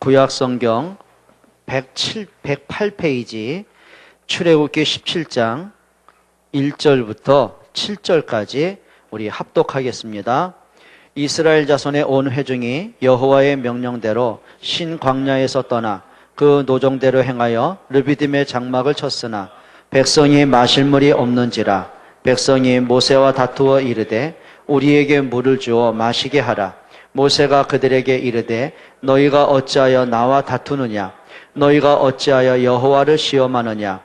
구약성경 108페이지 출애굽기 17장 1절부터 7절까지 우리 합독하겠습니다. 이스라엘 자손의 온 회중이 여호와의 명령대로 신 광야에서 떠나 그 노정대로 행하여 르비딤의 장막을 쳤으나 백성이 마실 물이 없는지라. 백성이 모세와 다투어 이르되 우리에게 물을 주어 마시게 하라. 모세가 그들에게 이르되 너희가 어찌하여 나와 다투느냐? 너희가 어찌하여 여호와를 시험하느냐?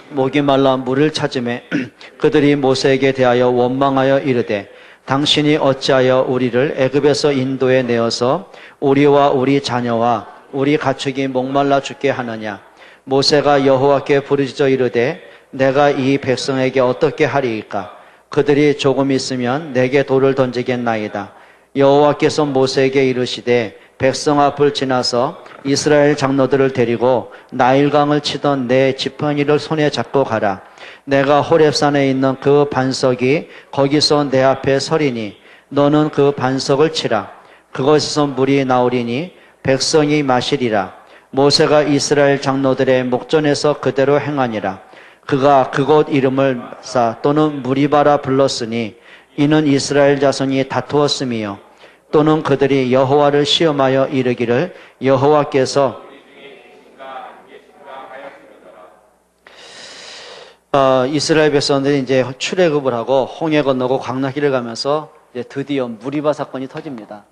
목이 말라 물을 찾으매 그들이 모세에게 대하여 원망하여 이르되 당신이 어찌하여 우리를 애굽에서 인도에 내어서 우리와 우리 자녀와 우리 가축이 목말라 죽게 하느냐? 모세가 여호와께 부르짖어 이르되 내가 이 백성에게 어떻게 하리이까? 그들이 조금 있으면 내게 돌을 던지겠나이다. 여호와께서 모세에게 이르시되 백성 앞을 지나서 이스라엘 장로들을 데리고 나일강을 치던 내 지팡이를 손에 잡고 가라. 내가 호렙산에 있는 그 반석이 거기서 내 앞에 서리니 너는 그 반석을 치라. 그것에서 물이 나오리니 백성이 마시리라. 모세가 이스라엘 장로들의 목전에서 그대로 행하니라. 그가 그곳 이름을 사 또는 무리바라 불렀으니 이는 이스라엘 자손이 다투었음이요 또는 그들이 여호와를 시험하여 이르기를 여호와께서 이스라엘 백성들이 이제 출애굽을 하고 홍해 건너고 광야길을 가면서 이제 드디어 무리바 사건이 터집니다.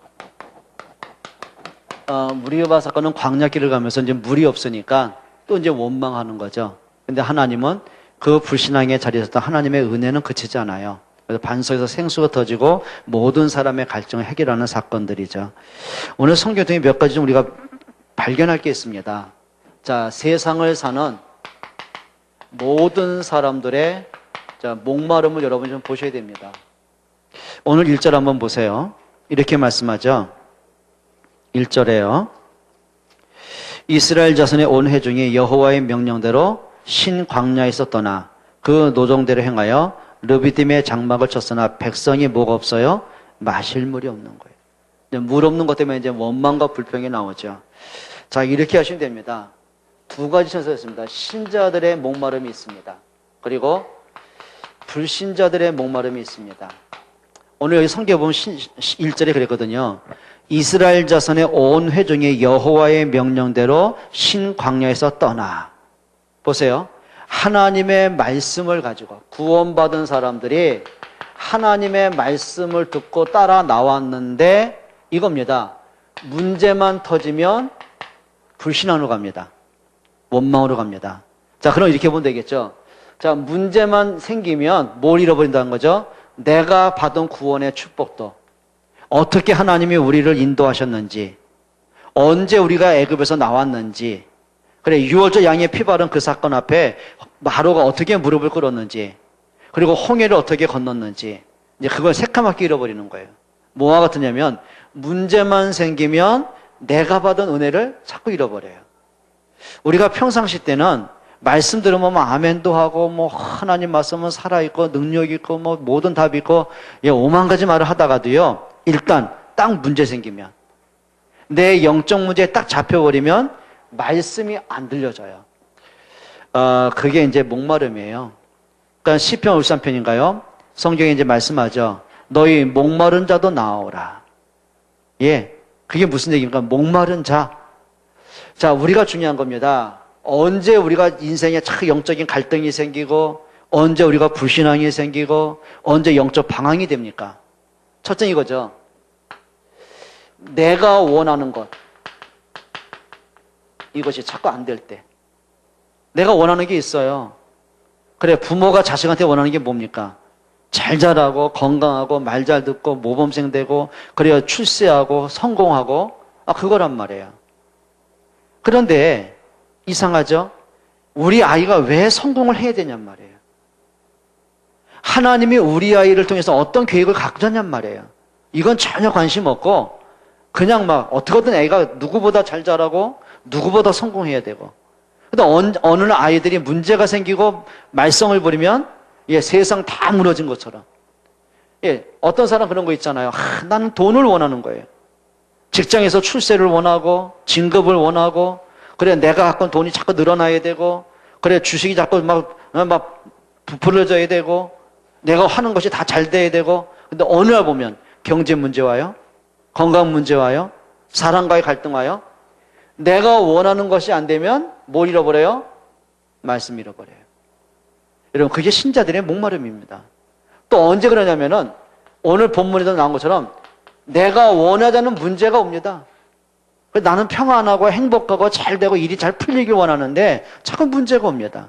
무리바 사건은 광야길을 가면서 이제 물이 없으니까 또 이제 원망하는 거죠. 근데 하나님은 그 불신앙의 자리에서 하나님의 은혜는 그치지 않아요. 그래서 반석에서 생수가 터지고 모든 사람의 갈증을 해결하는 사건들이죠. 오늘 성경 중에 몇 가지 좀 우리가 발견할 게 있습니다. 자, 세상을 사는 모든 사람들의 목마름을 여러분 좀 보셔야 됩니다. 오늘 1절 한번 보세요. 이렇게 말씀하죠. 1절에요. 이스라엘 자손의 온 회중이 여호와의 명령대로 신 광야에서 떠나 그 노정대로 행하여 르비딤의 장막을 쳤으나 백성이 뭐가 없어요? 마실 물이 없는 거예요. 물 없는 것 때문에 이제 원망과 불평이 나오죠. 자, 이렇게 하시면 됩니다. 두 가지 천사가 있습니다. 신자들의 목마름이 있습니다. 그리고 불신자들의 목마름이 있습니다. 오늘 여기 성경에 보면 1절에 그랬거든요. 이스라엘 자손의 온 회중이 여호와의 명령대로 신 광야에서 떠나. 보세요. 하나님의 말씀을 가지고 구원받은 사람들이 하나님의 말씀을 듣고 따라 나왔는데 이겁니다. 문제만 터지면 불신앙으로 갑니다. 원망으로 갑니다. 자, 그럼 이렇게 보면 되겠죠. 자, 문제만 생기면 뭘 잃어버린다는 거죠? 내가 받은 구원의 축복도, 어떻게 하나님이 우리를 인도하셨는지, 언제 우리가 애굽에서 나왔는지, 그래, 6월절 양의 피 바른 그 사건 앞에 바로가 어떻게 무릎을 꿇었는지, 그리고 홍해를 어떻게 건넜는지, 이제 그걸 새까맣게 잃어버리는 거예요. 뭐와 같으냐면, 문제만 생기면 내가 받은 은혜를 자꾸 잃어버려요. 우리가 평상시 때는 말씀 들으면 뭐 아멘도 하고, 뭐 하나님 말씀은 살아있고, 능력 있고, 뭐 모든 답이 있고, 오만 가지 말을 하다가도요, 일단 딱 문제 생기면, 내 영적 문제에 딱 잡혀버리면 말씀이 안 들려져요. 그게 이제 목마름이에요. 그러니까 시편 53편인가요? 성경에 이제 말씀하죠. 너희 목마른 자도 나오라. 예. 그게 무슨 얘기입니까? 목마른 자. 자, 우리가 중요한 겁니다. 언제 우리가 인생에 참 영적인 갈등이 생기고, 언제 우리가 불신앙이 생기고, 언제 영적 방황이 됩니까? 첫째 이거죠. 내가 원하는 것. 이것이 자꾸 안 될 때. 내가 원하는 게 있어요. 그래, 부모가 자식한테 원하는 게 뭡니까? 잘 자라고, 건강하고, 말 잘 듣고, 모범생 되고, 그래야 출세하고, 성공하고, 그거란 말이에요. 그런데, 이상하죠? 우리 아이가 왜 성공을 해야 되냔 말이에요. 하나님이 우리 아이를 통해서 어떤 계획을 갖자냔 말이에요. 이건 전혀 관심 없고, 그냥 막, 어떻게든 애가 누구보다 잘 자라고, 누구보다 성공해야 되고. 근데 어느 아이들이 문제가 생기고 말썽을 부리면 세상 다 무너진 것처럼. 어떤 사람 그런 거 있잖아요. 나는 돈을 원하는 거예요. 직장에서 출세를 원하고 진급을 원하고 그래 내가 갖고 있는 돈이 자꾸 늘어나야 되고 그래 주식이 자꾸 막 부풀어져야 되고 내가 하는 것이 다 잘 돼야 되고 근데 어느 날 보면 경제 문제 와요. 건강 문제 와요. 사람과의 갈등 와요. 내가 원하는 것이 안 되면 뭘 잃어버려요? 말씀 잃어버려요. 여러분 그게 신자들의 목마름입니다. 또 언제 그러냐면은 오늘 본문에도 나온 것처럼 내가 원하지 않는 문제가 옵니다. 나는 평안하고 행복하고 잘 되고 일이 잘 풀리길 원하는데 자꾸 문제가 옵니다.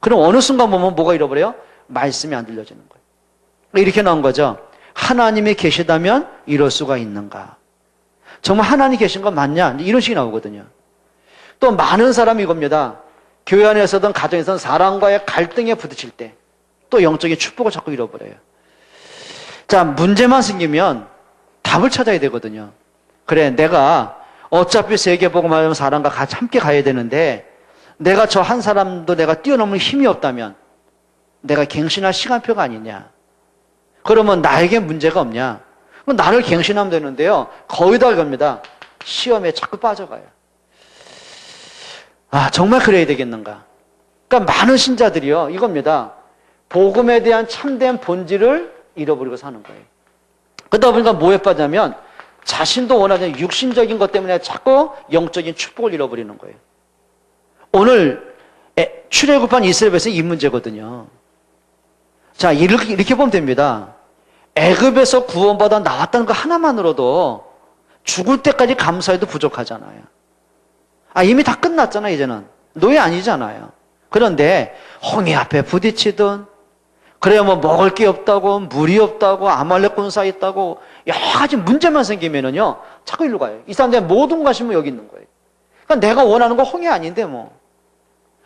그럼 어느 순간 보면 뭐가 잃어버려요? 말씀이 안 들려지는 거예요. 이렇게 나온 거죠. 하나님이 계시다면 이럴 수가 있는가? 정말 하나님이 계신 건 맞냐? 이런 식이 나오거든요. 또 많은 사람이 이겁니다. 교회 안에서든 가정에서든 사람과의 갈등에 부딪힐 때 또 영적인 축복을 자꾸 잃어버려요. 자, 문제만 생기면 답을 찾아야 되거든요. 그래, 내가 어차피 세계복음 하려면 사람과 같이 함께 가야 되는데 내가 저 한 사람도 내가 뛰어넘을 힘이 없다면 내가 갱신할 시간표가 아니냐. 그러면 나에게 문제가 없냐. 그럼 나를 갱신하면 되는데요. 거의 다 이겁니다. 시험에 자꾸 빠져가요. 아, 정말 그래야 되겠는가. 그러니까 많은 신자들이요. 이겁니다. 복음에 대한 참된 본질을 잃어버리고 사는 거예요. 그러다 보니까 뭐에 빠지냐면 자신도 원하는 육신적인 것 때문에 자꾸 영적인 축복을 잃어버리는 거예요. 오늘 출애굽한 이스라엘 백성이 이 문제거든요. 자, 이렇게 보면 됩니다. 애굽에서 구원받아 나왔다는 거 하나만으로도 죽을 때까지 감사해도 부족하잖아요. 아, 이미 다 끝났잖아요, 이제는. 노예 아니잖아요. 그런데 홍해 앞에 부딪히든 그래야 뭐 먹을 게 없다고 물이 없다고 아말렉 군사 있다고 여러 가지 문제만 생기면은요 자꾸 일로 가요. 이 사람들의 모든 관심은 여기 있는 거예요. 그러니까 내가 원하는 거 홍해 아닌데 뭐.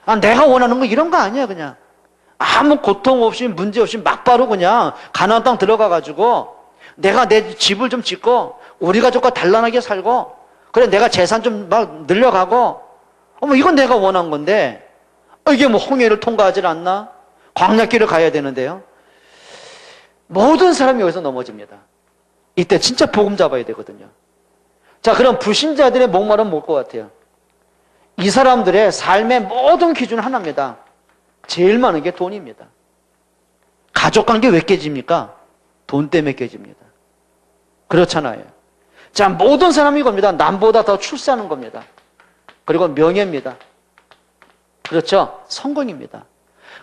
아, 내가 원하는 거 이런 거 아니야 그냥. 아무 고통 없이 문제 없이 막바로 그냥 가나안 땅 들어가가지고 내가 내 집을 좀 짓고 우리 가족과 단란하게 살고 그래 내가 재산 좀 막 늘려가고 뭐 이건 내가 원한 건데 이게 뭐 홍해를 통과하질 않나? 광야길을 가야 되는데요. 모든 사람이 여기서 넘어집니다. 이때 진짜 복음 잡아야 되거든요. 자, 그럼 불신자들의 목말은 뭘 것 같아요? 이 사람들의 삶의 모든 기준은 하나입니다. 제일 많은 게 돈입니다. 가족관계 왜 깨집니까? 돈 때문에 깨집니다. 그렇잖아요. 자, 모든 사람이 이겁니다. 남보다 더 출세하는 겁니다. 그리고 명예입니다. 그렇죠? 성공입니다.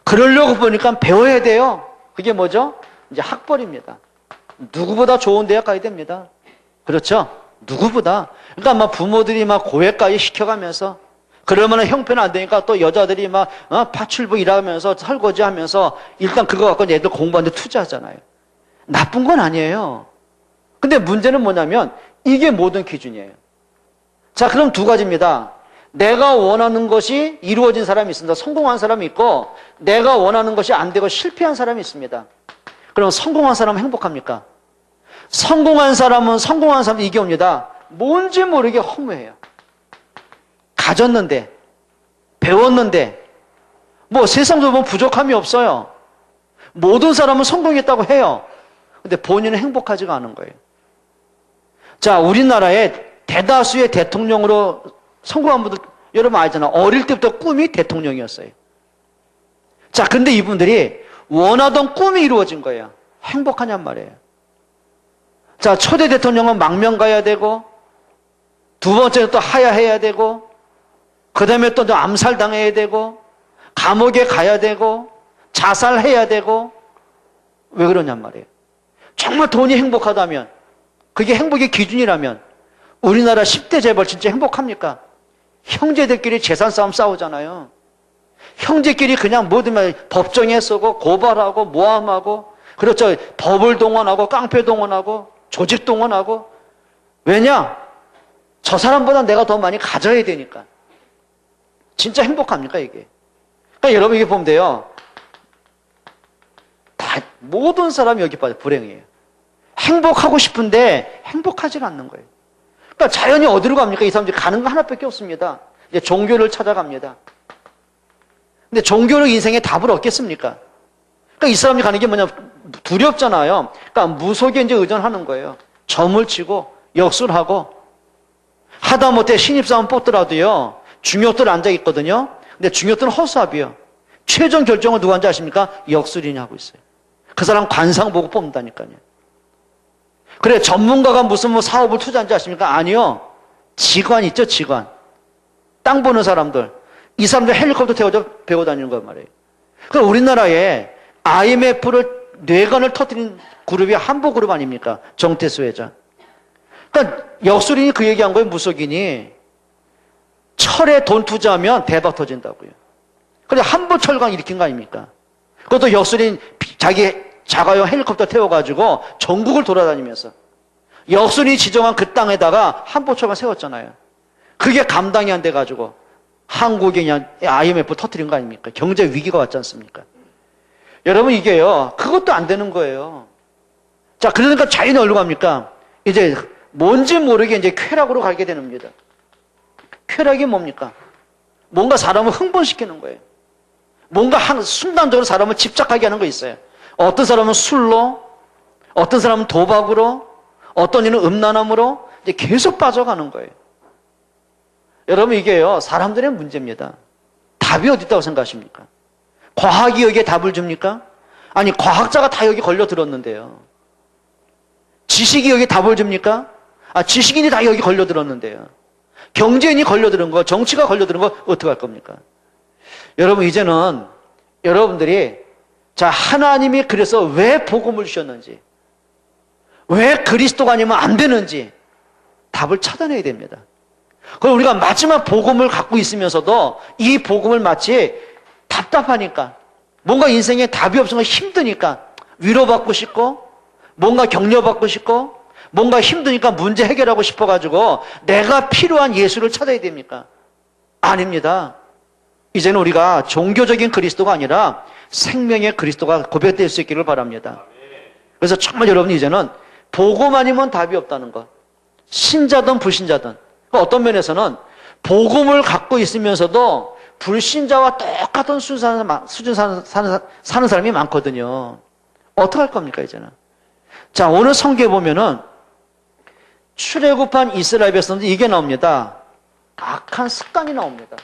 그러려고 보니까 배워야 돼요. 그게 뭐죠? 이제 학벌입니다. 누구보다 좋은 대학 가야 됩니다. 그렇죠? 누구보다. 그러니까 막 부모들이 막 고액까지 시켜가면서 그러면 형편은 안 되니까 또 여자들이 막 파출부 일하면서 설거지 하면서 일단 그거 갖고 애들 공부하는데 투자하잖아요. 나쁜 건 아니에요. 근데 문제는 뭐냐면 이게 모든 기준이에요. 자, 그럼 두 가지입니다. 내가 원하는 것이 이루어진 사람이 있습니다. 성공한 사람이 있고 내가 원하는 것이 안 되고 실패한 사람이 있습니다. 그럼 성공한 사람은 행복합니까? 성공한 사람은 이게 옵니다. 뭔지 모르게 허무해요. 가졌는데 배웠는데 뭐 세상적으로 보면 부족함이 없어요. 모든 사람은 성공했다고 해요. 근데 본인은 행복하지가 않은 거예요. 자, 우리나라의 대다수의 대통령으로 성공한 분들 여러분 알잖아요. 어릴 때부터 꿈이 대통령이었어요. 자, 근데 이분들이 원하던 꿈이 이루어진 거예요. 행복하냔 말이에요. 자, 초대 대통령은 망명 가야 되고 두 번째는 또 하야해야 되고 그 다음에 또 암살당해야 되고 감옥에 가야 되고 자살해야 되고 왜 그러냔 말이에요. 정말 돈이 행복하다면 그게 행복의 기준이라면 우리나라 10대 재벌 진짜 행복합니까? 형제들끼리 재산 싸움 싸우잖아요. 형제끼리 그냥 뭐든 법정에 서고 고발하고 모함하고 그렇죠. 법을 동원하고 깡패 동원하고 조직 동원하고 왜냐? 저 사람보다 내가 더 많이 가져야 되니까. 진짜 행복합니까 이게? 그러니까 여러분 이게 보면 돼요. 다 모든 사람이 여기 빠져 불행이에요. 행복하고 싶은데 행복하지 않는 거예요. 그러니까 자연히 어디로 갑니까? 이 사람들이 가는 거 하나밖에 없습니다. 이제 종교를 찾아갑니다. 근데 종교는 인생의 답을 얻겠습니까? 그러니까 이 사람들이 가는 게 뭐냐? 두렵잖아요. 그러니까 무속에 이제 의존하는 거예요. 점을 치고 역술하고 하다못해 신입사원 뽑더라도요, 중역들 앉아있거든요. 근데 중역들은 허수아비요. 최종 결정을 누가 하는지 아십니까? 역술인이 하고 있어요. 그 사람 관상 보고 뽑는다니까요. 그래, 전문가가 무슨 뭐 사업을 투자한지 아십니까? 아니요. 직관 있죠, 직관. 땅 보는 사람들. 이 사람들 헬리콥터 태워서 배워 다니는 거 말이에요. 그럼 우리나라에 IMF를 뇌관을 터뜨린 그룹이 한보그룹 아닙니까? 정태수 회장. 그러니까 역술인이 그 얘기한 거예요, 무속인이. 철에 돈 투자하면 대박 터진다고요. 그래, 한보철강 일으킨 거 아닙니까? 그것도 역술인 자기 자가용 헬리콥터 태워가지고 전국을 돌아다니면서 역술인이 지정한 그 땅에다가 한보철강 세웠잖아요. 그게 감당이 안 돼가지고 한국이 그냥 IMF 터뜨린 거 아닙니까? 경제 위기가 왔지 않습니까? 여러분, 이게요, 그것도 안 되는 거예요. 자, 그러니까 자연이 어디로 갑니까? 이제 뭔지 모르게 이제 쾌락으로 가게 되는 겁니다. 쾌락이 뭡니까? 뭔가 사람을 흥분시키는 거예요. 뭔가 순간적으로 사람을 집착하게 하는 거 있어요. 어떤 사람은 술로, 어떤 사람은 도박으로, 어떤 이는 음란함으로 이제 계속 빠져가는 거예요. 여러분, 이게요, 사람들의 문제입니다. 답이 어디 있다고 생각하십니까? 과학이 여기에 답을 줍니까? 아니, 과학자가 다 여기 걸려 들었는데요. 지식이 여기 답을 줍니까? 지식인이 다 여기 걸려 들었는데요. 경제인이 걸려 들은 거, 정치가 걸려 들은 거 어떻게 할 겁니까? 여러분, 이제는 여러분들이, 자, 하나님이 그래서 왜 복음을 주셨는지, 왜 그리스도가 아니면 안 되는지 답을 찾아내야 됩니다. 그럼 우리가 마지막 복음을 갖고 있으면서도 이 복음을 마치 답답하니까, 뭔가 인생에 답이 없으면 힘드니까 위로받고 싶고, 뭔가 격려받고 싶고, 뭔가 힘드니까 문제 해결하고 싶어가지고 내가 필요한 예수를 찾아야 됩니까? 아닙니다. 이제는 우리가 종교적인 그리스도가 아니라 생명의 그리스도가 고백될 수 있기를 바랍니다. 그래서 정말 여러분이 이제는 복음 아니면 답이 없다는 것. 신자든 불신자든. 어떤 면에서는 복음을 갖고 있으면서도 불신자와 똑같은 수준 사는 사람이 많거든요. 어떡할 겁니까, 이제는? 자, 오늘 성경에 보면은 출애굽한 이스라엘 백성들 이게 나옵니다. 악한 습관이 나옵니다.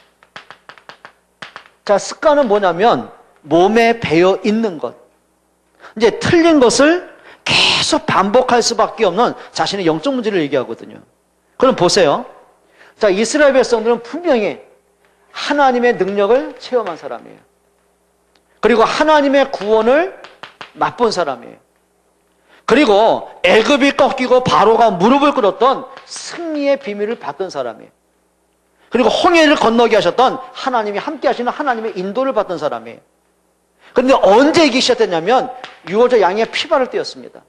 자, 습관은 뭐냐면 몸에 배어 있는 것. 이제 틀린 것을 계속 반복할 수밖에 없는 자신의 영적 문제를 얘기하거든요. 그럼 보세요. 자, 이스라엘 백성들은 분명히 하나님의 능력을 체험한 사람이에요. 그리고 하나님의 구원을 맛본 사람이에요. 그리고 애굽이 꺾이고 바로가 무릎을 꿇었던 승리의 비밀을 받던 사람이에요. 그리고 홍해를 건너게 하셨던 하나님이 함께 하시는 하나님의 인도를 받던 사람이에요. 그런데 언제 이기 시작됐냐면 유월절 양의 피발을 떼었습니다.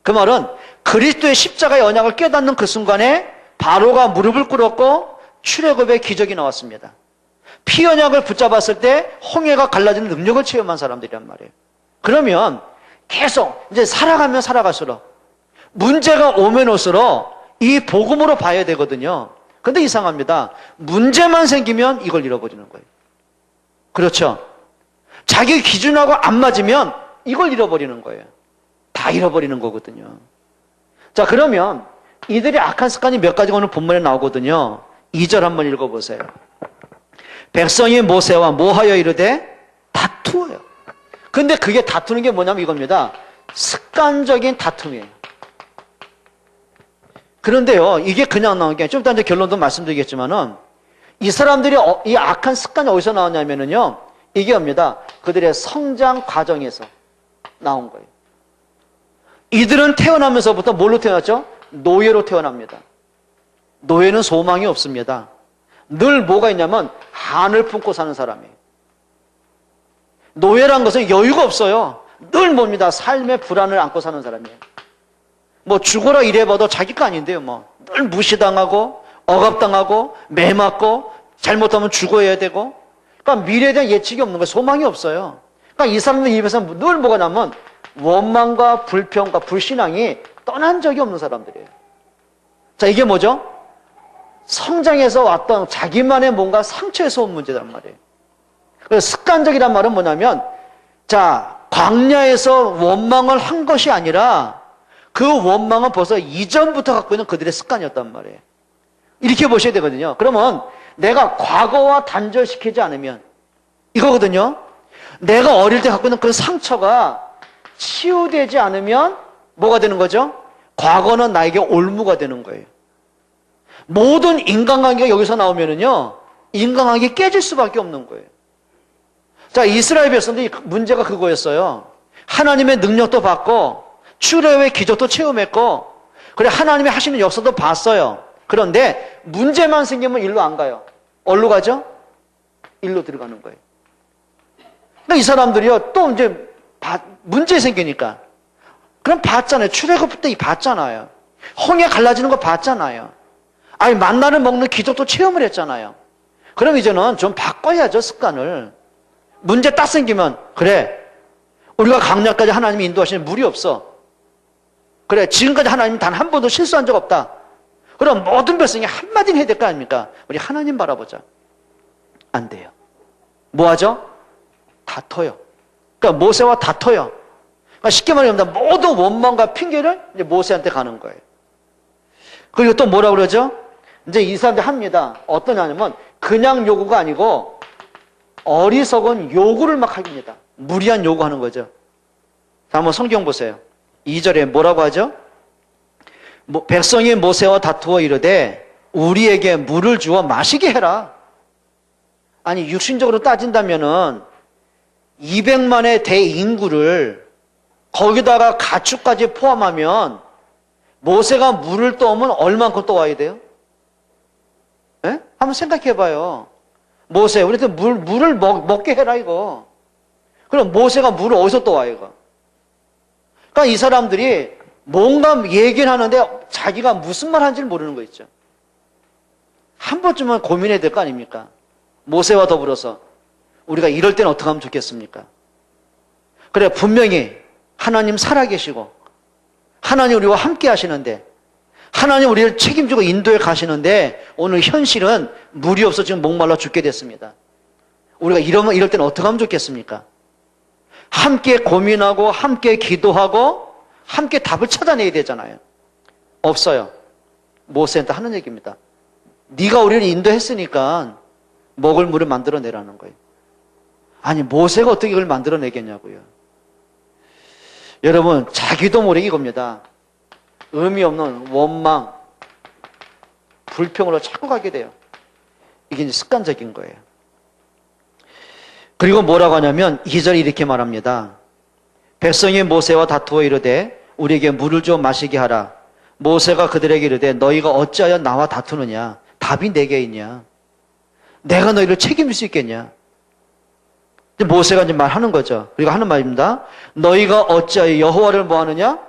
그 말은 그리스도의 십자가의 언약을 깨닫는 그 순간에 바로가 무릎을 꿇었고 출애굽의 기적이 나왔습니다. 피 언약을 붙잡았을 때 홍해가 갈라지는 능력을 체험한 사람들이란 말이에요. 그러면 계속 이제 살아가면 살아갈수록 문제가 오면 올수록 이 복음으로 봐야 되거든요. 근데 이상합니다. 문제만 생기면 이걸 잃어버리는 거예요. 그렇죠? 자기 기준하고 안 맞으면 이걸 잃어버리는 거예요. 다 잃어버리는 거거든요. 자, 그러면 이들의 악한 습관이 몇 가지가 오늘 본문에 나오거든요. 2절 한번 읽어보세요. 백성이 모세와 뭐하여 이르되 다투어요. 근데 그게 다투는 게 뭐냐면 이겁니다. 습관적인 다툼이에요. 그런데요, 이게 그냥 나온 게 좀 이따 이제 결론도 말씀드리겠지만은 이 사람들이 이 악한 습관이 어디서 나왔냐면은요, 이게 옵니다. 그들의 성장 과정에서 나온 거예요. 이들은 태어나면서부터 뭘로 태어났죠? 노예로 태어납니다. 노예는 소망이 없습니다. 늘 뭐가 있냐면 한을 품고 사는 사람이에요. 노예란 것은 여유가 없어요. 늘 뭡니다. 삶의 불안을 안고 사는 사람이에요. 뭐 죽어라 이래봐도 자기 거 아닌데요. 뭐 늘 무시당하고 억압당하고 매맞고 잘못하면 죽어야 되고, 그러니까 미래에 대한 예측이 없는 거예요. 소망이 없어요. 그러니까 이 사람들 입에서 늘 뭐가 나면 원망과 불평과 불신앙이 떠난 적이 없는 사람들이에요. 자, 이게 뭐죠? 성장해서 왔던 자기만의 뭔가 상처에서 온 문제란 말이에요. 그래서 습관적이란 말은 뭐냐면, 자, 광야에서 원망을 한 것이 아니라 그 원망은 벌써 이전부터 갖고 있는 그들의 습관이었단 말이에요. 이렇게 보셔야 되거든요. 그러면 내가 과거와 단절시키지 않으면 이거거든요. 내가 어릴 때 갖고 있는 그 상처가 치유되지 않으면 뭐가 되는 거죠? 과거는 나에게 올무가 되는 거예요. 모든 인간관계가 여기서 나오면은요, 인간관계 깨질 수밖에 없는 거예요. 자, 이스라엘 백성들이 문제가 그거였어요. 하나님의 능력도 받고, 출애굽의 기적도 체험했고, 그래, 하나님이 하시는 역사도 봤어요. 그런데 문제만 생기면 일로 안 가요. 어디로 가죠? 일로 들어가는 거예요. 근데 이 사람들이요, 또 이제 문제 생기니까. 그럼 봤잖아요. 출애굽 때 봤잖아요. 홍해 갈라지는 거 봤잖아요. 아니, 만나를 먹는 기적도 체험을 했잖아요. 그럼 이제는 좀 바꿔야죠, 습관을. 문제 딱 생기면, 그래, 우리가 강약까지 하나님이 인도하시는 물이 없어. 그래, 지금까지 하나님이 단 한 번도 실수한 적 없다. 그럼 모든 백성이 한마디는 해야 될 거 아닙니까? 우리 하나님 바라보자. 안 돼요. 뭐 하죠? 다퉈요. 그러니까 모세와 다퉈요. 그러니까 쉽게 말하면 모든 원망과 핑계를 이제 모세한테 가는 거예요. 그리고 또 뭐라 그러죠? 이제 이 사람들 합니다. 어떠냐면 그냥 요구가 아니고 어리석은 요구를 막 합니다. 무리한 요구하는 거죠. 자, 한번 성경 보세요. 2절에 뭐라고 하죠? 백성이 모세와 다투어 이르되 우리에게 물을 주어 마시게 해라. 아니, 육신적으로 따진다면은 200만의 대인구를 거기다가 가축까지 포함하면 모세가 물을 떠오면 얼만큼 떠와야 돼요? 예? 한번 생각해 봐요. 모세, 우리한테 물을 먹게 해라, 이거. 그럼 모세가 물을 어디서 떠와요, 이거? 그러니까 이 사람들이 뭔가 얘기를 하는데 자기가 무슨 말 하는지를 모르는 거 있죠. 한 번쯤은 고민해야 될 거 아닙니까? 모세와 더불어서 우리가 이럴 때는 어떻게 하면 좋겠습니까? 그래, 분명히 하나님 살아계시고 하나님 우리와 함께 하시는데 하나님 우리를 책임지고 인도해 가시는데 오늘 현실은 물이 없어 지금 목말라 죽게 됐습니다. 우리가 이럴 때는 어떻게 하면 좋겠습니까? 함께 고민하고 함께 기도하고 함께 답을 찾아내야 되잖아요. 없어요. 모세한테 하는 얘기입니다. 네가 우리를 인도했으니까 먹을 물을 만들어내라는 거예요. 아니, 모세가 어떻게 이걸 만들어내겠냐고요. 여러분, 자기도 모르게 이겁니다. 의미 없는 원망, 불평으로 자꾸 가게 돼요. 이게 이제 습관적인 거예요. 그리고 뭐라고 하냐면 2절에 이렇게 말합니다. 백성이 모세와 다투어 이르되 우리에게 물을 줘 마시게 하라. 모세가 그들에게 이르되 너희가 어찌하여 나와 다투느냐? 답이 내게 있냐? 내가 너희를 책임질 수 있겠냐? 모세가 이제 말하는 거죠. 그리고 하는 말입니다. 너희가 어찌하여 여호와를 뭐하느냐?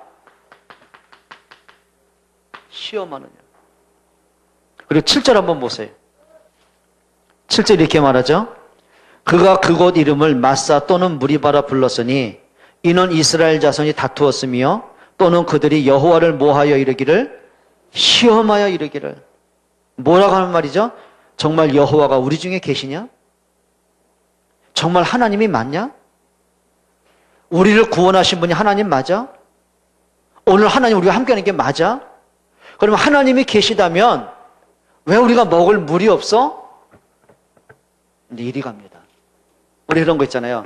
시험하느냐? 그리고 7절 한번 보세요. 7절 이렇게 말하죠. 그가 그곳 이름을 마사 또는 무리바라 불렀으니 이는 이스라엘 자손이 다투었으며 또는 그들이 여호와를 모하여 이르기를 시험하여 이르기를. 뭐라고 하는 말이죠? 정말 여호와가 우리 중에 계시냐? 정말 하나님이 맞냐? 우리를 구원하신 분이 하나님 맞아? 오늘 하나님 우리가 함께하는 게 맞아? 그러면 하나님이 계시다면 왜 우리가 먹을 물이 없어? 근데 이리 갑니다. 우리 그런 거 있잖아요.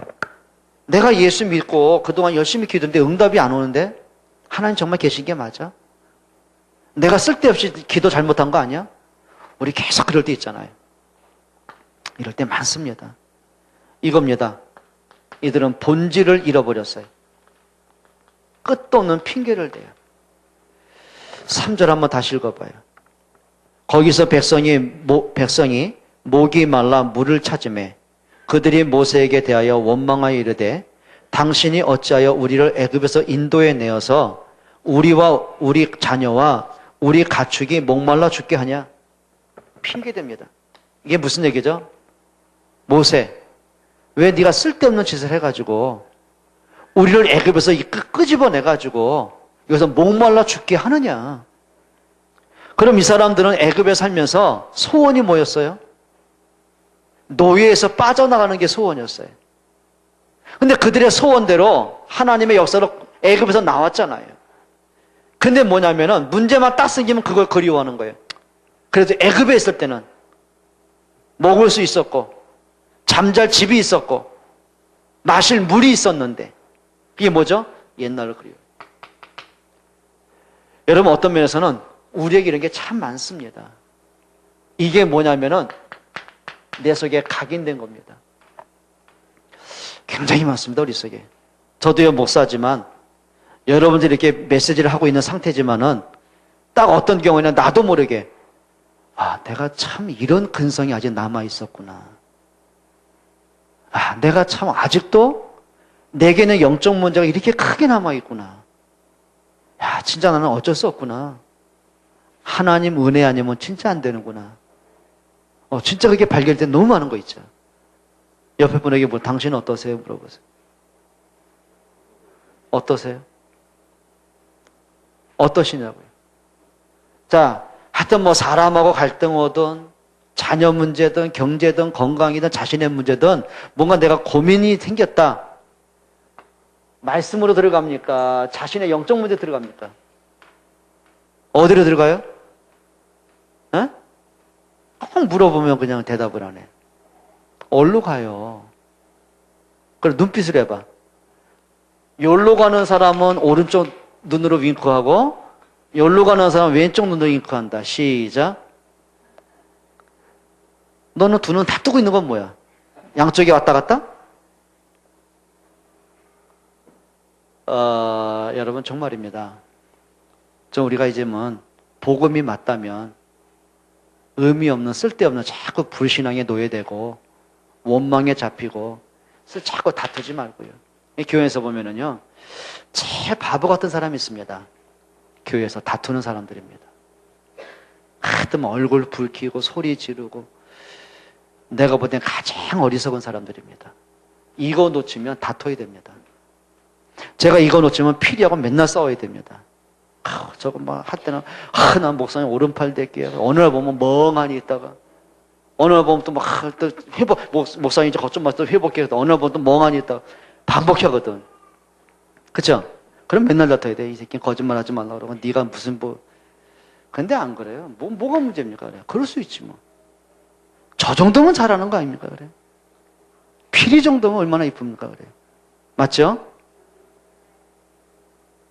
내가 예수 믿고 그동안 열심히 기도했는데 응답이 안 오는데 하나님 정말 계신 게 맞아? 내가 쓸데없이 기도 잘못한 거 아니야? 우리 계속 그럴 때 있잖아요. 이럴 때 많습니다. 이겁니다. 이들은 본질을 잃어버렸어요. 끝도 없는 핑계를 대요. 3절 한번 다시 읽어봐요. 거기서 백성이 목이 말라 물을 찾으매 그들이 모세에게 대하여 원망하여 이르되 당신이 어찌하여 우리를 애굽에서 인도해 내어서 우리와 우리 자녀와 우리 가축이 목말라 죽게 하냐? 핑계됩니다. 이게 무슨 얘기죠? 모세, 왜 네가 쓸데없는 짓을 해가지고 우리를 애굽에서 끄집어내가지고 여기서 목말라 죽게 하느냐? 그럼 이 사람들은 애굽에 살면서 소원이 뭐였어요? 노예에서 빠져나가는 게 소원이었어요. 근데 그들의 소원대로 하나님의 역사로 애굽에서 나왔잖아요. 근데 뭐냐면은 문제만 딱 생기면 그걸 그리워하는 거예요. 그래도 애굽에 있을 때는 먹을 수 있었고 잠잘 집이 있었고 마실 물이 있었는데 이게 뭐죠? 옛날을 그리워요. 여러분 어떤 면에서는 우리에게 이런 게 참 많습니다. 이게 뭐냐면은 내 속에 각인된 겁니다. 굉장히 많습니다. 우리 속에. 저도요 목사지만 여러분들이 이렇게 메시지를 하고 있는 상태지만은 딱 어떤 경우에는 나도 모르게 내가 참 이런 근성이 아직 남아 있었구나. 내가 참 아직도 내게는 영적 문제가 이렇게 크게 남아 있구나. 진짜 나는 어쩔 수 없구나. 하나님 은혜 아니면 진짜 안 되는구나. 진짜 그게 발견될 때 너무 많은 거 있죠. 옆에 분에게 당신은 어떠세요? 물어보세요. 어떠세요? 어떠시냐고요. 자, 하여튼 사람하고 갈등 오든 자녀 문제든 경제든 건강이든 자신의 문제든 뭔가 내가 고민이 생겼다. 말씀으로 들어갑니까? 자신의 영적 문제 들어갑니까? 어디로 들어가요? 꼭 물어보면 그냥 대답을 안 해. 어디로 가요? 그래 눈빛을 해봐. 여기로 가는 사람은 오른쪽 눈으로 윙크하고 여기로 가는 사람은 왼쪽 눈으로 윙크한다. 시작. 너는 두 눈 다 뜨고 있는 건 뭐야? 양쪽에 왔다 갔다? 여러분 정말입니다. 우리가 이제 복음이 맞다면 의미 없는 쓸데없는 자꾸 불신앙에 노예되고 원망에 잡히고 자꾸 다투지 말고요. 교회에서 보면은요 제일 바보 같은 사람이 있습니다. 교회에서 다투는 사람들입니다. 하여튼 얼굴 붉히고 소리 지르고 내가 볼 땐 가장 어리석은 사람들입니다. 이거 놓치면 다퉈야 됩니다. 제가 이거 놓치면 피리하고 맨날 싸워야 됩니다. 저거 할 때는 난 목사님 오른팔 댈게요. 어느 날 보면 멍하니 있다가 어느 날 보면 또 회복 목사님 이제 거좀 맞서 회복해. 어느 날 보면 또 멍하니 있다가 반복하거든. 그쵸? 그럼 맨날 다퉈야 돼. 이 새끼는 거짓말하지 말라 그러고 네가 무슨 근데 안 그래요. 뭐가 문제입니까? 그래. 그럴 수 있지 뭐. 저 정도면 잘하는 거 아닙니까? 그래. 피리 정도면 얼마나 이쁩니까? 그래. 맞죠?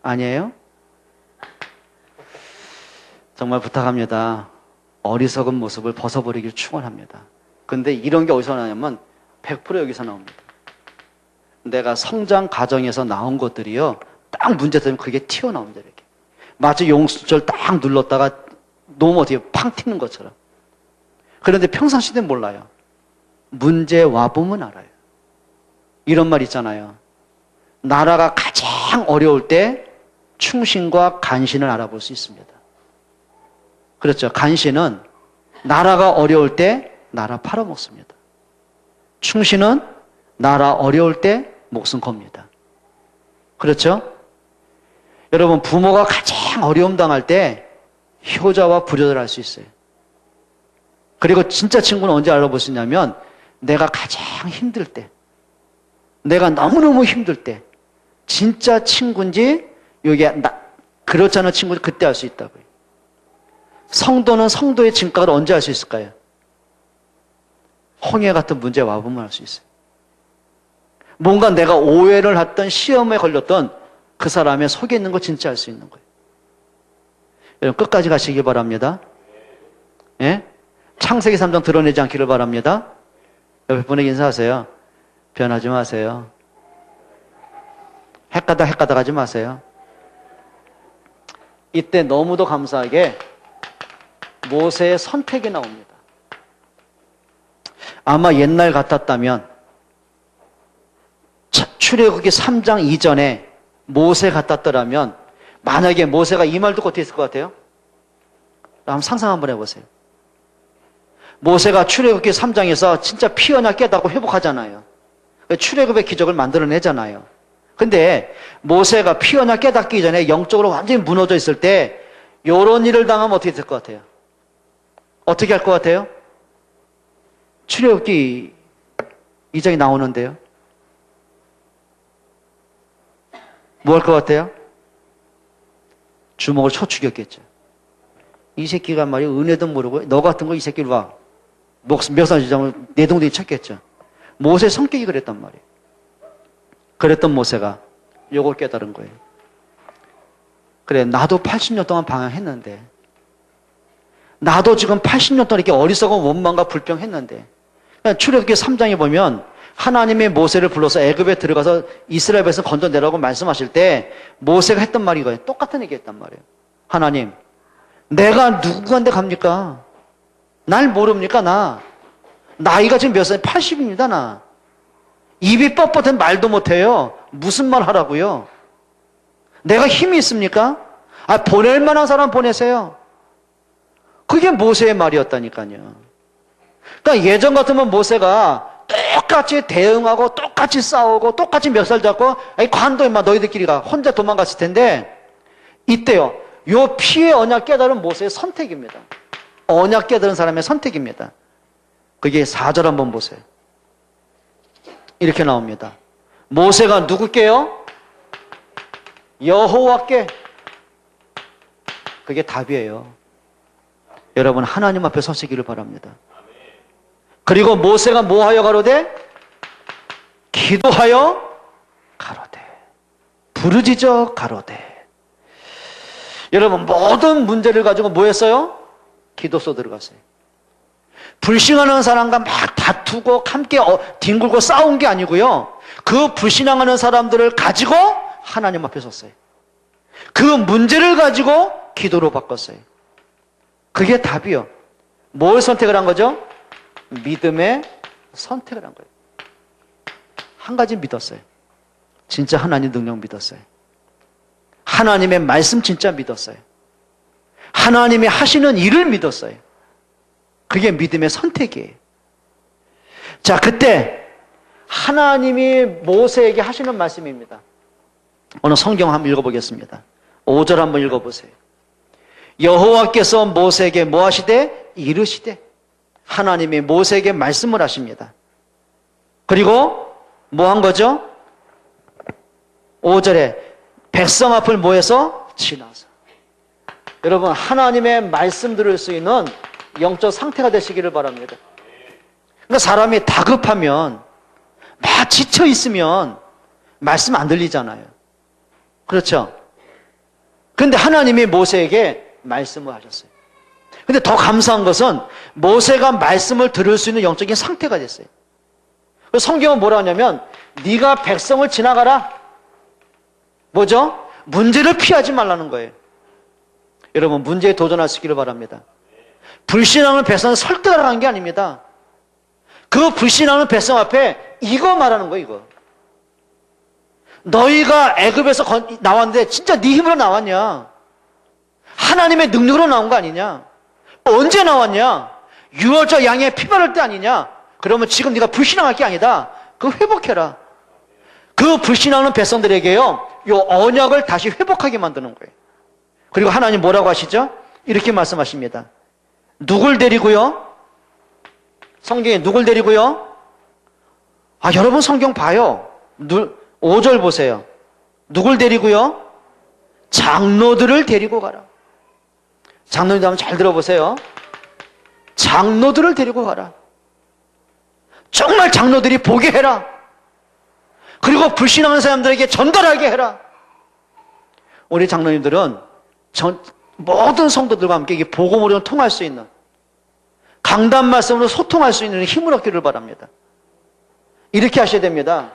아니에요? 정말 부탁합니다. 어리석은 모습을 벗어버리길 축원합니다. 근데 이런 게 어디서 나냐면 100% 여기서 나옵니다. 내가 성장 과정에서 나온 것들이요. 딱 문제 되면 그게 튀어나옵니다. 이렇게. 마치 용수철 딱 눌렀다가 너무 어떻게 팡 튀는 것처럼. 그런데 평상시대는 몰라요. 문제 와보면 알아요. 이런 말 있잖아요. 나라가 가장 어려울 때 충신과 간신을 알아볼 수 있습니다. 그렇죠. 간신은 나라가 어려울 때 나라 팔아먹습니다. 충신은 나라 어려울 때 목숨 겁니다. 그렇죠? 여러분 부모가 가장 어려움 당할 때 효자와 부자를 알 수 있어요. 그리고 진짜 친구는 언제 알아볼 수 있냐면 내가 가장 힘들 때 내가 너무너무 힘들 때 진짜 친구인지 그렇지 않은 친구인지 그때 알 수 있다고요. 성도는 성도의 진가를 언제 알 수 있을까요? 홍해 같은 문제 와보면 알 수 있어요. 뭔가 내가 오해를 했던 시험에 걸렸던 그 사람의 속에 있는 거 진짜 알 수 있는 거예요. 여러분 끝까지 가시기 바랍니다. 예? 창세기 3장 드러내지 않기를 바랍니다. 옆에 분에게 인사하세요. 변하지 마세요. 헷가닥 하지 마세요. 이때 너무도 감사하게 모세의 선택이 나옵니다. 아마 옛날 같았다면 출애굽기 3장 이전에 모세 같았더라면 만약에 모세가 이 말 듣고 어떻게 했을 것 같아요? 한번 상상 한번 해보세요. 모세가 출애굽기 3장에서 진짜 피어나 깨닫고 회복하잖아요. 출애굽의 기적을 만들어내잖아요. 근데 모세가 피어나 깨닫기 전에 영적으로 완전히 무너져 있을 때 이런 일을 당하면 어떻게 될 것 같아요? 어떻게 할 것 같아요? 출애굽기 2장이 나오는데요. 뭐 할 것 같아요? 주먹을 쳐 죽였겠죠. 이 새끼가 말이야 은혜도 모르고 너 같은 거 이 새끼를 봐. 멱살 주자면 내동댕이 쳤겠죠. 모세 성격이 그랬단 말이에요. 그랬던 모세가 요걸 깨달은 거예요. 그래, 나도 80년 동안 방황했는데, 나도 지금 80년 동안 이렇게 어리석은 원망과 불평했는데, 출애굽기 3장에 보면 하나님의 모세를 불러서 애굽에 들어가서 이스라엘 백성 건져내라고 말씀하실 때 모세가 했던 말이 이거예요. 똑같은 얘기 했단 말이에요. 하나님, 내가 누구한테 갑니까? 날 모릅니까, 나? 나이가 지금 몇 살? 80입니다, 나. 입이 뻣뻣한 말도 못해요. 무슨 말 하라고요? 내가 힘이 있습니까? 보낼 만한 사람 보내세요. 그게 모세의 말이었다니까요. 그러니까 예전 같으면 모세가 똑같이 대응하고 똑같이 싸우고 똑같이 멱살 잡고 관도 임마 너희들끼리 가 혼자 도망갔을 텐데 이때요. 요 피의 언약 깨달은 모세의 선택입니다. 언약 깨달은 사람의 선택입니다. 그게 4절 한번 보세요. 이렇게 나옵니다. 모세가 누구께요? 여호와께. 그게 답이에요. 여러분 하나님 앞에 서시기를 바랍니다. 그리고 모세가 뭐하여 가로되? 기도하여 가로되. 부르짖어 가로되. 여러분 모든 문제를 가지고 뭐 했어요? 기도소 들어갔어요. 불신하는 사람과 막 다투고 함께 뒹굴고 싸운 게 아니고요. 그 불신앙하는 사람들을 가지고 하나님 앞에 섰어요. 그 문제를 가지고 기도로 바꿨어요. 그게 답이요. 뭘 선택을 한 거죠? 믿음의 선택을 한 거예요. 한 가지 믿었어요. 진짜 하나님 능력 믿었어요. 하나님의 말씀 진짜 믿었어요. 하나님이 하시는 일을 믿었어요. 그게 믿음의 선택이에요. 자, 그때 하나님이 모세에게 하시는 말씀입니다. 오늘 성경 한번 읽어보겠습니다. 5절 한번 읽어보세요. 여호와께서 모세에게 뭐 하시되? 이르시되. 하나님이 모세에게 말씀을 하십니다. 그리고 뭐 한 거죠? 5절에 백성 앞을 모여서 지나서. 여러분 하나님의 말씀 들을 수 있는 영적 상태가 되시기를 바랍니다. 그러니까 사람이 다급하면 막 지쳐 있으면 말씀 안 들리잖아요. 그렇죠? 그런데 하나님이 모세에게 말씀을 하셨어요. 근데 더 감사한 것은 모세가 말씀을 들을 수 있는 영적인 상태가 됐어요. 성경은 뭐라 하냐면 네가 백성을 지나가라. 뭐죠? 문제를 피하지 말라는 거예요. 여러분 문제에 도전하시기를 바랍니다. 불신앙을 백성을 설득하러 간 게 아닙니다. 그 불신앙을 백성 앞에 이거 말하는 거예요. 이거. 너희가 애굽에서 나왔는데 진짜 네 힘으로 나왔냐? 하나님의 능력으로 나온 거 아니냐? 언제 나왔냐? 6월절 양의 피 바를 때 아니냐? 그러면 지금 네가 불신앙할 게 아니다. 그거 회복해라. 그 불신앙하는 백성들에게요, 요 언약을 다시 회복하게 만드는 거예요. 그리고 하나님 뭐라고 하시죠? 이렇게 말씀하십니다. 누굴 데리고요? 성경에 누굴 데리고요? 여러분 성경 봐요. 5절 보세요. 누굴 데리고요? 장로들을 데리고 가라. 장로들 한번 잘 들어보세요. 장로들을 데리고 가라. 정말 장로들이 보게 해라. 그리고 불신하는 사람들에게 전달하게 해라. 우리 장로님들은 모든 성도들과 함께 이 복음으로 통할 수 있는, 강단 말씀으로 소통할 수 있는 힘을 얻기를 바랍니다. 이렇게 하셔야 됩니다.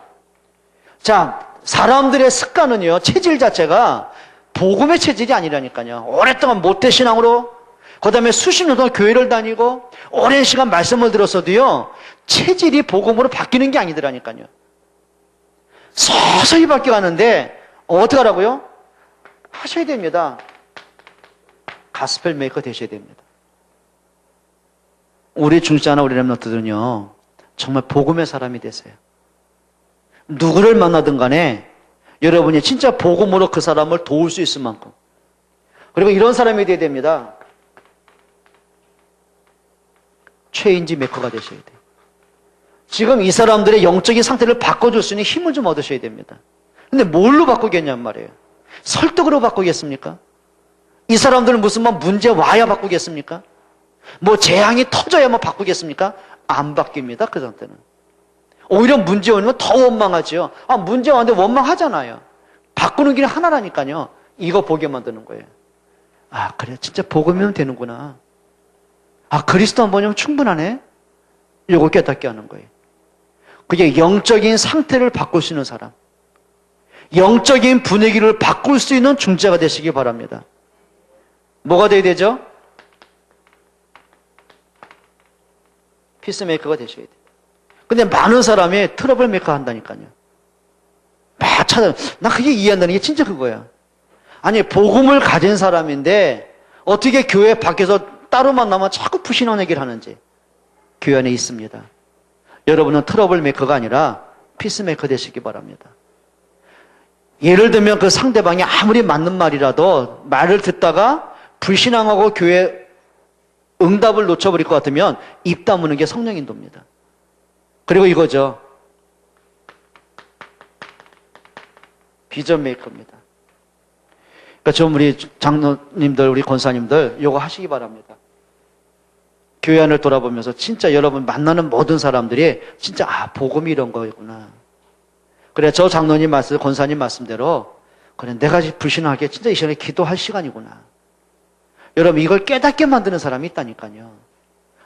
자, 사람들의 습관은요, 체질 자체가 복음의 체질이 아니라니까요. 오랫동안 모태신앙으로, 그 다음에 수십 년 동안 교회를 다니고 오랜 시간 말씀을 들었어도요, 체질이 복음으로 바뀌는 게 아니더라니까요. 서서히 바뀌어가는데 어떻게 하라고요? 하셔야 됩니다. 가스펠 메이커 되셔야 됩니다. 우리 중시하나 우리 렘넌트들은요, 정말 복음의 사람이 되세요. 누구를 만나든 간에 여러분이 진짜 복음으로 그 사람을 도울 수 있을 만큼, 그리고 이런 사람이 되어야 됩니다. 체인지 메이커가 되셔야 돼요. 지금 이 사람들의 영적인 상태를 바꿔줄 수 있는 힘을 좀 얻으셔야 됩니다. 근데 뭘로 바꾸겠냔 말이에요. 설득으로 바꾸겠습니까? 이 사람들은 무슨 뭐 문제 와야 바꾸겠습니까? 뭐 재앙이 터져야만 바꾸겠습니까? 안 바뀝니다. 그 상태는. 오히려 문제 오면 더 원망하죠. 문제 왔는데 원망하잖아요. 바꾸는 길이 하나라니까요. 이거 보게 만드는 거예요. 그래, 진짜 복음이면 되는구나. 그리스도 한 번이면 충분하네. 이거 깨닫게 하는 거예요. 그게 영적인 상태를 바꿀 수 있는 사람, 영적인 분위기를 바꿀 수 있는 중재가 되시기 바랍니다. 뭐가 돼야 되죠? 피스메이커가 되셔야 돼요. 근데 많은 사람이 트러블 메이커 한다니까요. 막 나 그게 이해한다는 게 진짜 그거야. 아니, 복음을 가진 사람인데 어떻게 교회 밖에서 따로 만나면 자꾸 불신한 얘기를 하는지. 교회 안에 있습니다. 여러분은 트러블 메이커가 아니라 피스메이커 되시기 바랍니다. 예를 들면 그 상대방이 아무리 맞는 말이라도 말을 듣다가 불신앙하고 교회 응답을 놓쳐버릴 것 같으면 입 다무는 게 성령 인도입니다. 그리고 이거죠. 비전 메이커입니다. 그러니까 좀 우리 장로님들, 우리 권사님들 이거 하시기 바랍니다. 교회 안을 돌아보면서 진짜 여러분 만나는 모든 사람들이 진짜 복음이 이런 거구나. 그래, 저 장로님 말씀, 권사님 말씀대로 그래, 내가 불신하게 진짜 이 시간에 기도할 시간이구나. 여러분 이걸 깨닫게 만드는 사람이 있다니까요.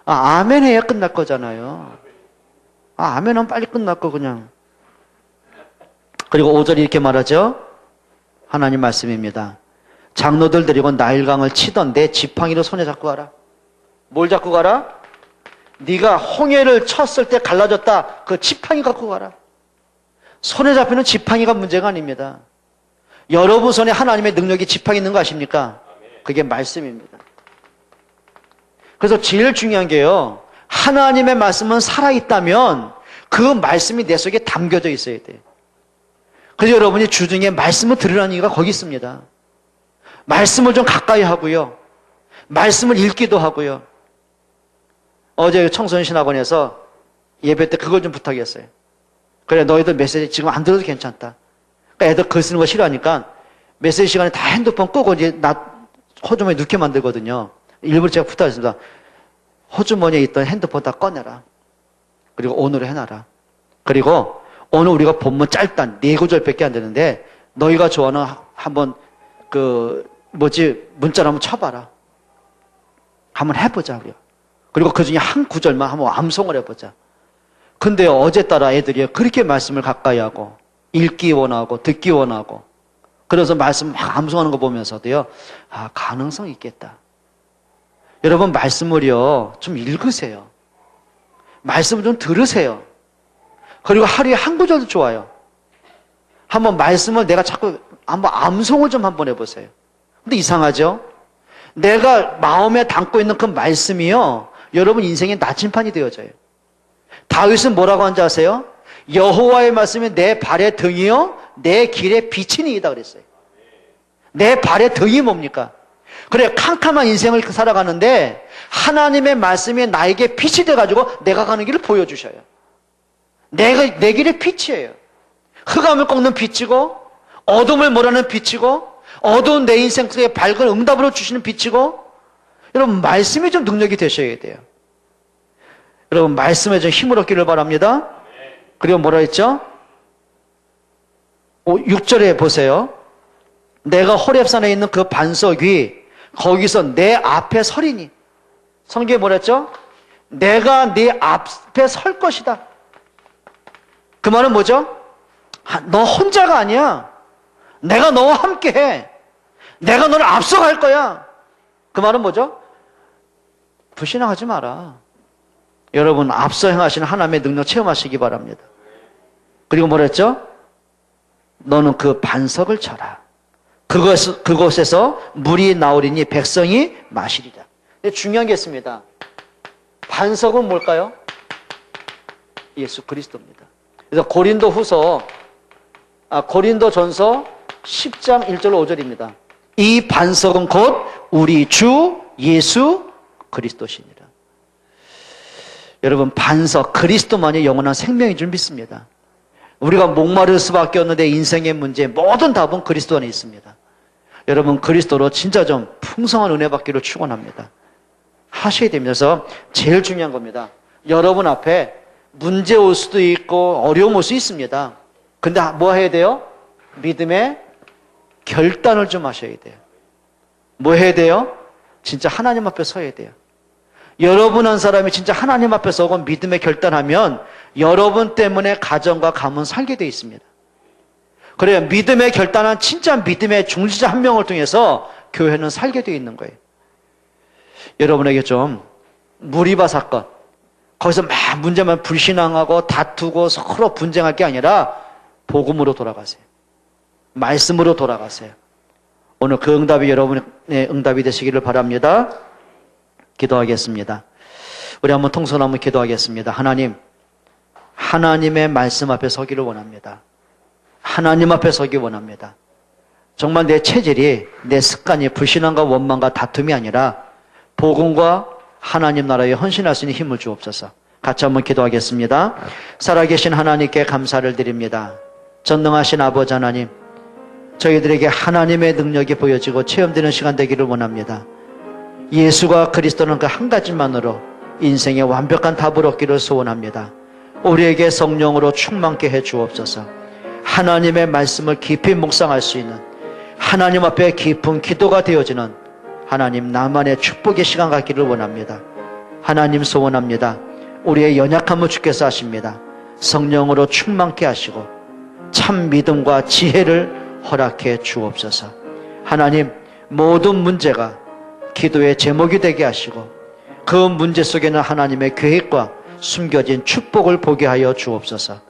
아멘 해야 끝날 거잖아요. 아멘 하면 빨리 끝날 거 그냥. 그리고 5절이 이렇게 말하죠. 하나님 말씀입니다. 장로들 데리고 나일강을 치던 내 지팡이를 손에 잡고 가라. 뭘 잡고 가라? 네가 홍해를 쳤을 때 갈라졌다. 그 지팡이 갖고 가라. 손에 잡히는 지팡이가 문제가 아닙니다. 여러분 손에 하나님의 능력이 지팡이 있는 거 아십니까? 그게 말씀입니다. 그래서 제일 중요한 게요. 하나님의 말씀은 살아있다면 그 말씀이 내 속에 담겨져 있어야 돼요. 그래서 여러분이 주중에 말씀을 들으라는 이유가 거기 있습니다. 말씀을 좀 가까이 하고요. 말씀을 읽기도 하고요. 어제 청소년 신학원에서 예배 때 그걸 좀 부탁했어요. 그래, 너희들 메시지 지금 안 들어도 괜찮다. 그러니까 애들 글 쓰는 거 싫어하니까 메시지 시간에 다 핸드폰 끄고 이제 호주머니에 넣게 만들거든요. 일부러 제가 부탁했습니다. 호주머니에 있던 핸드폰 다 꺼내라. 그리고 오늘 해놔라. 그리고 오늘 우리가 본문 짧단 4구절밖에 안 되는데 너희가 좋아하는 한번 문자를 한번 쳐봐라. 한번 해보자 우리가. 그리고 그 중에 한 구절만 한번 암송을 해보자. 근데 어제 따라 애들이 그렇게 말씀을 가까이 하고 읽기 원하고 듣기 원하고 그래서 말씀 막 암송하는 거 보면서도요. 가능성 있겠다. 여러분 말씀을요. 좀 읽으세요. 말씀을 좀 들으세요. 그리고 하루에 한 구절도 좋아요. 한번 말씀을 내가 자꾸 한번 암송을 좀 한번 해보세요. 근데 이상하죠? 내가 마음에 담고 있는 그 말씀이요. 여러분 인생의 나침판이 되어져요. 다윗은 뭐라고 한지 아세요? 여호와의 말씀이 내 발의 등이요 내 길의 빛이니이다 그랬어요. 내 발의 등이 뭡니까? 그래, 캄캄한 인생을 살아가는데 하나님의 말씀이 나에게 빛이 돼가지고 내가 가는 길을 보여주셔요. 내 길의 빛이에요. 흑암을 꺾는 빛이고 어둠을 몰아내는 빛이고 어두운 내 인생 속에 밝은 응답으로 주시는 빛이고 여러분 말씀이 좀 능력이 되셔야 돼요. 여러분 말씀에 좀 힘을 얻기를 바랍니다. 그리고 뭐라 했죠? 6절에 보세요. 내가 호렙산에 있는 그 반석 위 거기서 내 앞에 서리니. 성경에 뭐라 했죠? 내가 네 앞에 설 것이다. 그 말은 뭐죠? 너 혼자가 아니야. 내가 너와 함께해. 내가 너를 앞서갈 거야. 그 말은 뭐죠? 불신앙하지 마라. 여러분 앞서 행하시는 하나님의 능력 체험하시기 바랍니다. 그리고 뭐라 했죠? 너는 그 반석을 쳐라. 그곳에서 물이 나오리니 백성이 마시리라. 근데 중요한 게 있습니다. 반석은 뭘까요? 예수 그리스도입니다. 그래서 고린도전서 10장 1절 5절입니다. 이 반석은 곧 우리 주 예수 그리스도시니라. 여러분 반석 그리스도만이 영원한 생명인 줄 믿습니다. 우리가 목마를 수밖에 없는데 인생의 문제 모든 답은 그리스도 안에 있습니다. 여러분 그리스도로 진짜 좀 풍성한 은혜 받기를 축원합니다. 하셔야 됩니다. 그래서 제일 중요한 겁니다. 여러분 앞에 문제 올 수도 있고 어려움 올 수 있습니다. 근데 뭐 해야 돼요? 믿음의 결단을 좀 하셔야 돼요. 뭐 해야 돼요? 진짜 하나님 앞에 서야 돼요. 여러분 한 사람이 진짜 하나님 앞에 서고 믿음의 결단하면 여러분 때문에 가정과 가문 살게 돼 있습니다. 그래요. 믿음의 결단한 진짜 믿음의 중지자 한 명을 통해서 교회는 살게 돼 있는 거예요. 여러분에게 좀 무리바 사건, 거기서 막 문제만 불신앙하고 다투고 서로 분쟁할 게 아니라 복음으로 돌아가세요. 말씀으로 돌아가세요. 오늘 그 응답이 여러분의 응답이 되시기를 바랍니다. 기도하겠습니다. 우리 한번 통성 한번 기도하겠습니다. 하나님, 하나님의 말씀 앞에 서기를 원합니다. 하나님 앞에 서기 원합니다. 정말 내 체질이, 내 습관이 불신앙과 원망과 다툼이 아니라 복음과 하나님 나라에 헌신할 수 있는 힘을 주옵소서. 같이 한번 기도하겠습니다. 살아계신 하나님께 감사를 드립니다. 전능하신 아버지 하나님, 저희들에게 하나님의 능력이 보여지고 체험되는 시간 되기를 원합니다. 예수가 그리스도는 그 한 가지만으로 인생의 완벽한 답을 얻기를 소원합니다. 우리에게 성령으로 충만케 해 주옵소서. 하나님의 말씀을 깊이 묵상할 수 있는, 하나님 앞에 깊은 기도가 되어지는 하나님 나만의 축복의 시간 갖기를 원합니다. 하나님 소원합니다. 우리의 연약함을 주께서 아십니다. 성령으로 충만케 하시고 참 믿음과 지혜를 허락해 주옵소서. 하나님, 모든 문제가 기도의 제목이 되게 하시고 그 문제 속에는 하나님의 계획과 숨겨진 축복을 보게 하여 주옵소서.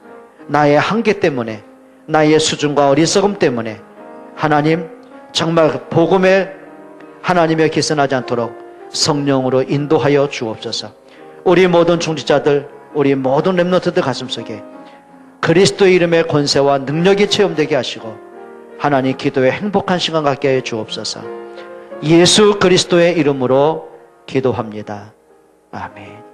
나의 한계 때문에, 나의 수준과 어리석음 때문에 하나님 정말 복음에 하나님의 기선하지 않도록 성령으로 인도하여 주옵소서. 우리 모든 중직자들, 우리 모든 렘넌트들 가슴속에 그리스도의 이름의 권세와 능력이 체험되게 하시고 하나님 기도에 행복한 시간 갖게 해 주옵소서. 예수 그리스도의 이름으로 기도합니다. 아멘.